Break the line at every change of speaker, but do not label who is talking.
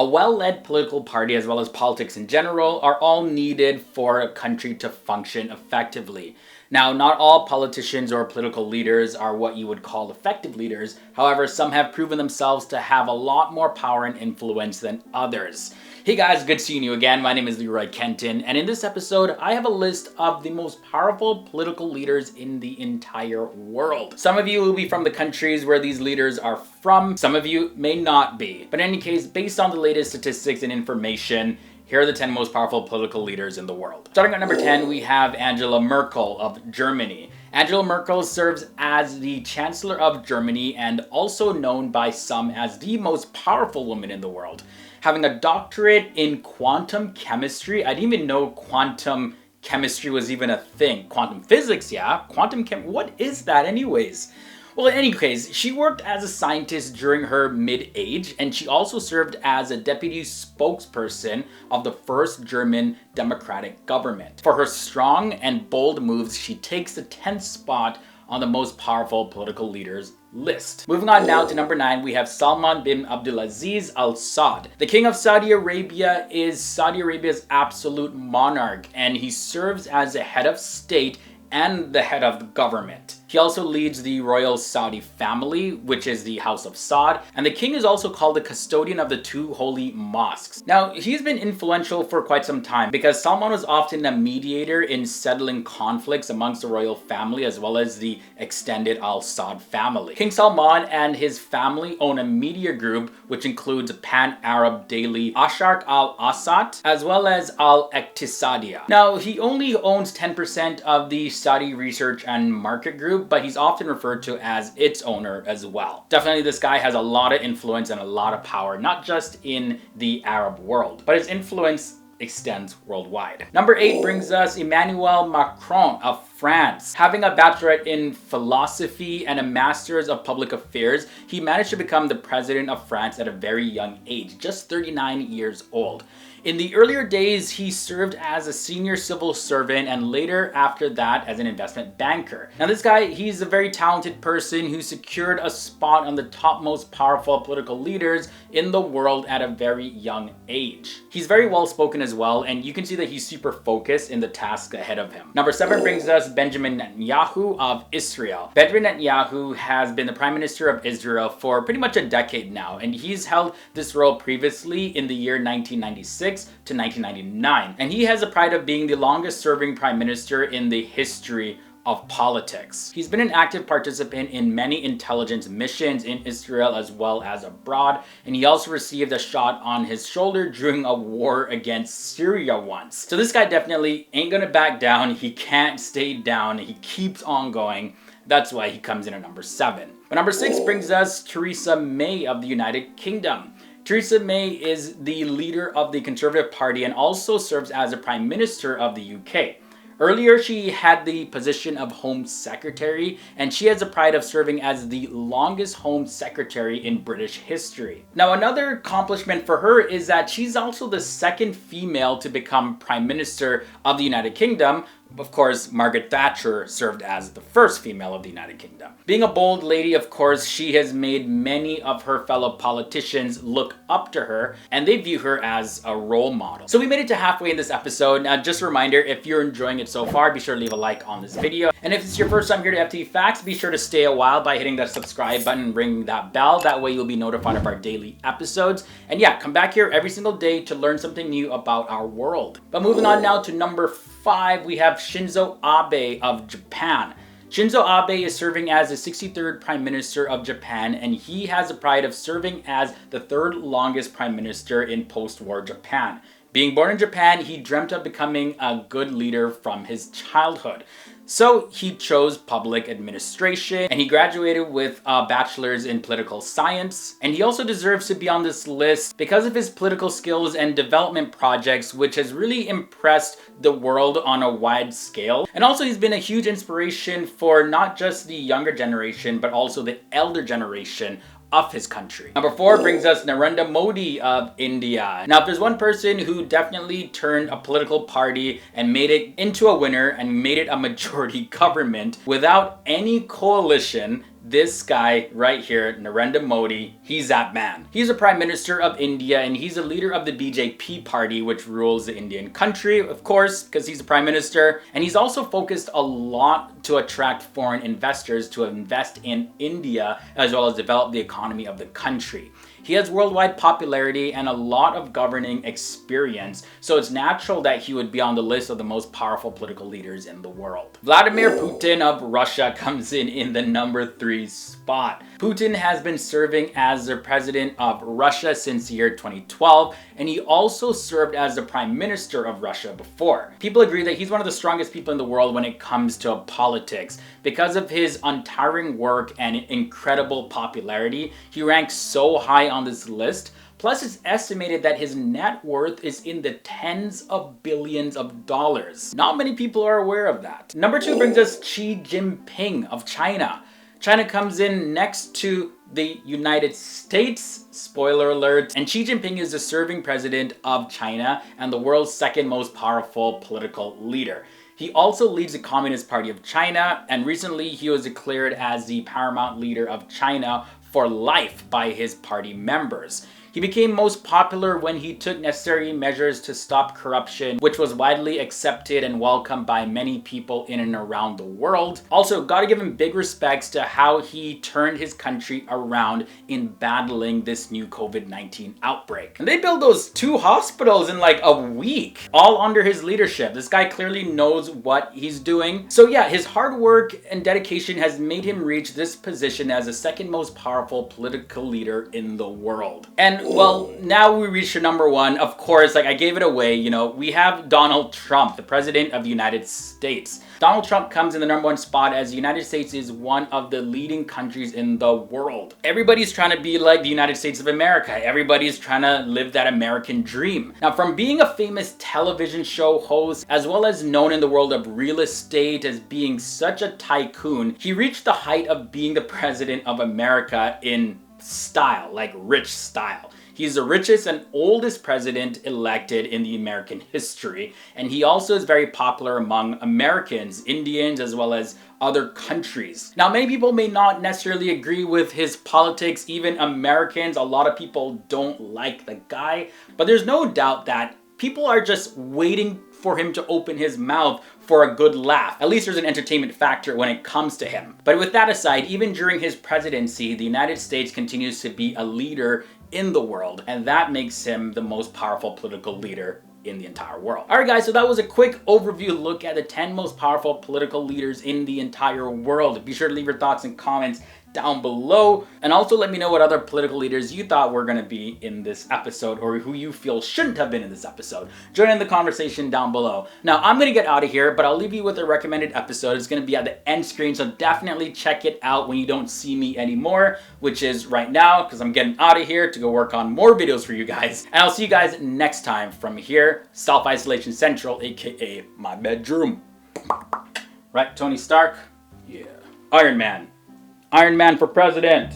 A well-led political party as well as politics in general are all needed for a country to function effectively. Now, not all politicians or political leaders are what you would call effective leaders. However, some have proven themselves to have a lot more power and influence than others. Hey guys, good seeing you again. My name is Leroy Kenton, and in this episode, I have a list of the most powerful political leaders in the entire world. Some of you will be from the countries where these leaders are from. Some of you may not be. But in any case, based on the latest statistics and information, here are the 10 most powerful political leaders in the world. Starting at number 10, we have Angela Merkel of Germany. Angela Merkel serves as the Chancellor of Germany and also known by some as the most powerful woman in the world. Having a doctorate in quantum chemistry. I didn't even know quantum chemistry was even a thing. Quantum physics, yeah. What is that anyways? Well, in any case, she worked as a scientist during her mid-age, and she also served as a deputy spokesperson of the first German democratic government. For her strong and bold moves, she takes the 10th spot on the most powerful political leaders list. Moving on now to number 9, we have Salman bin Abdulaziz Al Saud. The King of Saudi Arabia is Saudi Arabia's absolute monarch, and he serves as the head of state and the head of the government. He also leads the royal Saudi family, which is the House of Saud, and the king is also called the custodian of the two holy mosques. Now, he's been influential for quite some time because Salman was often a mediator in settling conflicts amongst the royal family as well as the extended Al Saud family. King Salman and his family own a media group which includes pan-Arab daily Asharq al-Asat as well as Al-Iqtisadiyya. Now, he only owns 10% of the Saudi Research and Market Group, but he's often referred to as its owner as well. Definitely this guy has a lot of influence and a lot of power, not just in the Arab world, but his influence extends worldwide. Number 8 brings us Emmanuel Macron of France. Having a bachelorette in philosophy and a master's of public affairs, he managed to become the president of France at a very young age, just 39 years old. In the earlier days, he served as a senior civil servant and later after that as an investment banker. Now this guy, he's a very talented person who secured a spot on the top most powerful political leaders in the world at a very young age. He's very well spoken as well, and you can see that he's super focused in the task ahead of him. Number 7 brings us Benjamin Netanyahu of Israel. Benjamin Netanyahu has been the Prime Minister of Israel for pretty much a decade now, and he's held this role previously in the year 1996 to 1999. And he has the pride of being the longest serving Prime Minister in the history of politics. He's been an active participant in many intelligence missions in Israel as well as abroad, and he also received a shot on his shoulder during a war against Syria once. So this guy definitely ain't gonna back down. He can't stay down. He keeps on going. That's why he comes in at number 7. But number 6 brings us Theresa May of the United Kingdom. Theresa May is the leader of the Conservative Party and also serves as the Prime Minister of the UK. Earlier, she had the position of Home Secretary, and she has the pride of serving as the longest Home Secretary in British history. Now, another accomplishment for her is that she's also the second female to become Prime Minister of the United Kingdom. Of course, Margaret Thatcher served as the first female of the United Kingdom. Being a bold lady, of course, she has made many of her fellow politicians look up to her, and they view her as a role model. So we made it to halfway in this episode. Now, just a reminder, if you're enjoying it so far, be sure to leave a like on this video. And if it's your first time here to FT Facts, be sure to stay a while by hitting that subscribe button and ringing that bell. That way you'll be notified of our daily episodes. And yeah, come back here every single day to learn something new about our world. But moving on now to number 5, we have Shinzo Abe of Japan. Shinzo Abe is serving as the 63rd Prime Minister of Japan, and he has the pride of serving as the 3rd longest Prime Minister in post-war Japan. Being born in Japan, he dreamt of becoming a good leader from his childhood. So he chose public administration and he graduated with a bachelor's in political science. And he also deserves to be on this list because of his political skills and development projects, which has really impressed the world on a wide scale. And also he's been a huge inspiration for not just the younger generation, but also the elder generation of his country. Number 4 brings us Narendra Modi of India. Now, if there's one person who definitely turned a political party and made it into a winner and made it a majority government without any coalition, This guy right here, Narendra Modi, he's that man. He's a Prime Minister of India and he's a leader of the BJP party, which rules the Indian country, of course, because he's a Prime Minister. And he's also focused a lot to attract foreign investors to invest in India, as well as develop the economy of the country. He has worldwide popularity and a lot of governing experience, so it's natural that he would be on the list of the most powerful political leaders in the world. Vladimir Putin of Russia comes in the number 3 spot. Putin has been serving as the president of Russia since the year 2012, and he also served as the prime minister of Russia before. People agree that he's one of the strongest people in the world when it comes to politics. Because of his untiring work and incredible popularity, he ranks so high on this list. Plus, it's estimated that his net worth is in the tens of billions of dollars. Not many people are aware of that. Number 2 brings us Xi Jinping of China. China comes in next to the United States, spoiler alert, and Xi Jinping is the serving president of China and the world's second most powerful political leader. He also leads the Communist Party of China, and recently he was declared as the paramount leader of China for life by his party members. He became most popular when he took necessary measures to stop corruption, which was widely accepted and welcomed by many people in and around the world. Also, gotta give him big respects to how he turned his country around in battling this new COVID-19 outbreak. And they built those 2 hospitals in like a week, all under his leadership. This guy clearly knows what he's doing. So yeah, his hard work and dedication has made him reach this position as the second most powerful political leader in the world. And well, now we reach your number 1. Of course, like I gave it away, you know, we have Donald Trump, the president of the United States. Donald Trump comes in the number 1 spot as the United States is one of the leading countries in the world. Everybody's trying to be like the United States of America. Everybody's trying to live that American dream. Now, from being a famous television show host, as well as known in the world of real estate as being such a tycoon, he reached the height of being the president of America in style, like rich style. He's the richest and oldest president elected in the American history, and he also is very popular among Americans, Indians, as well as other countries. Now, many people may not necessarily agree with his politics, even Americans. A lot of people don't like the guy, but there's no doubt that people are just waiting for him to open his mouth for a good laugh. At least there's an entertainment factor when it comes to him. But with that aside, even during his presidency, the United States continues to be a leader in the world, and that makes him the most powerful political leader in the entire world. Alright guys, so that was a quick overview look at the 10 most powerful political leaders in the entire world. Be sure to leave your thoughts and comments down below, and also let me know what other political leaders you thought were going to be in this episode, or who you feel shouldn't have been in this episode. Join in the conversation down below. Now, I'm going to get out of here, but I'll leave you with a recommended episode. It's going to be at the end screen, so definitely check it out when you don't see me anymore, which is right now, because I'm getting out of here to go work on more videos for you guys. And I'll see you guys next time from here, Self-Isolation Central, aka my bedroom. Right, Tony Stark? Yeah. Iron Man. Iron Man for president.